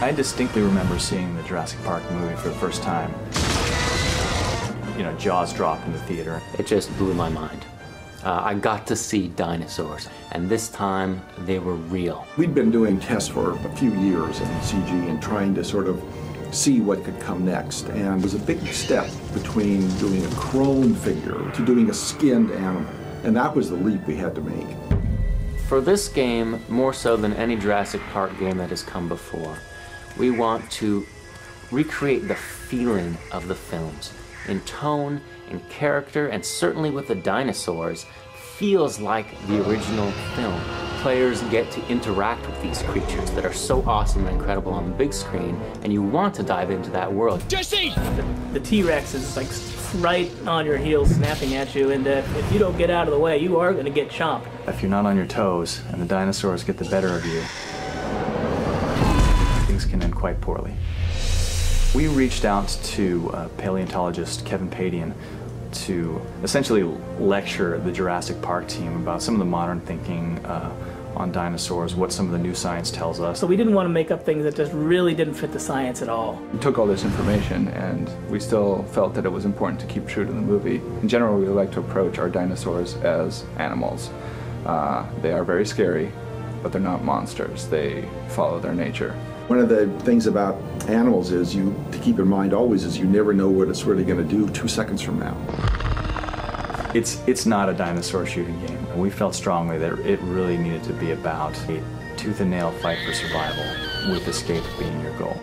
I distinctly remember seeing the Jurassic Park movie for the first time. You know, jaws dropped in the theater. It just blew my mind. I got to see dinosaurs, and this time they were real. We'd been doing tests for a few years in CG and trying to sort of see what could come next. And it was a big step between doing a chrome figure to doing a skinned animal. And that was the leap we had to make. For this game, more so than any Jurassic Park game that has come before, we want to recreate the feeling of the films in tone, in character, and certainly with the dinosaurs, feels like the original film. Players get to interact with these creatures that are so awesome and incredible on the big screen, and you want to dive into that world. Jesse! The T-Rex is like right on your heels snapping at you, and if you don't get out of the way, you are going to get chomped. If you're not on your toes and the dinosaurs get the better of you, things can end quite poorly. We reached out to paleontologist Kevin Padian to essentially lecture the Jurassic Park team about some of the modern thinking on dinosaurs, what some of the new science tells us. So we didn't want to make up things that just really didn't fit the science at all. We took all this information and we still felt that it was important to keep true to the movie. In general, we like to approach our dinosaurs as animals. They are very scary, but they're not monsters. They follow their nature. One of the things about animals is to keep in mind always is you never know what it's really going to do 2 seconds from now. It's not a dinosaur shooting game. We felt strongly that it really needed to be about a tooth and nail fight for survival, with escape being your goal.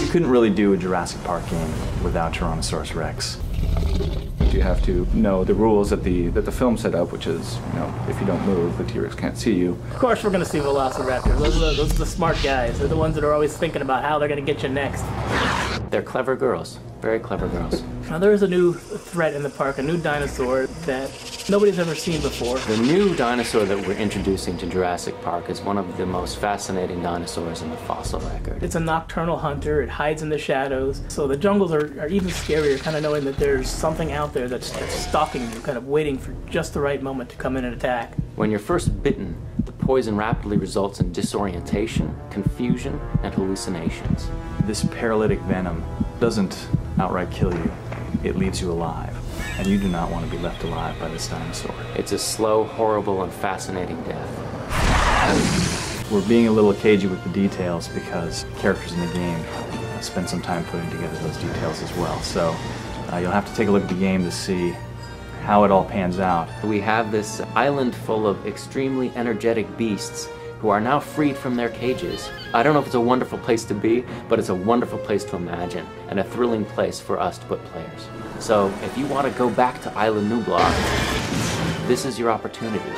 You couldn't really do a Jurassic Park game without Tyrannosaurus Rex. You have to know the rules that the film set up, which is, you know, if you don't move, the T-Rex can't see you. Of course we're going to see velociraptors. Those are the smart guys. They're the ones that are always thinking about how they're going to get you next. They're clever girls. Very clever girls. Now there is a new threat in the park, a new dinosaur that nobody's ever seen before. The new dinosaur that we're introducing to Jurassic Park is one of the most fascinating dinosaurs in the fossil record. It's a nocturnal hunter. It hides in the shadows. So the jungles are even scarier, kind of knowing that there's something out there that's stalking you, kind of waiting for just the right moment to come in and attack. When you're first bitten, the poison rapidly results in disorientation, confusion, and hallucinations. This paralytic venom doesn't outright kill you, it leaves you alive. And you do not want to be left alive by this dinosaur. It's a slow, horrible, and fascinating death. We're being a little cagey with the details because characters in the game spend some time putting together those details as well. So you'll have to take a look at the game to see how it all pans out. We have this island full of extremely energetic beasts who are now freed from their cages. I don't know if it's a wonderful place to be, but it's a wonderful place to imagine, and a thrilling place for us to put players. So if you want to go back to Isla Nublar, this is your opportunity.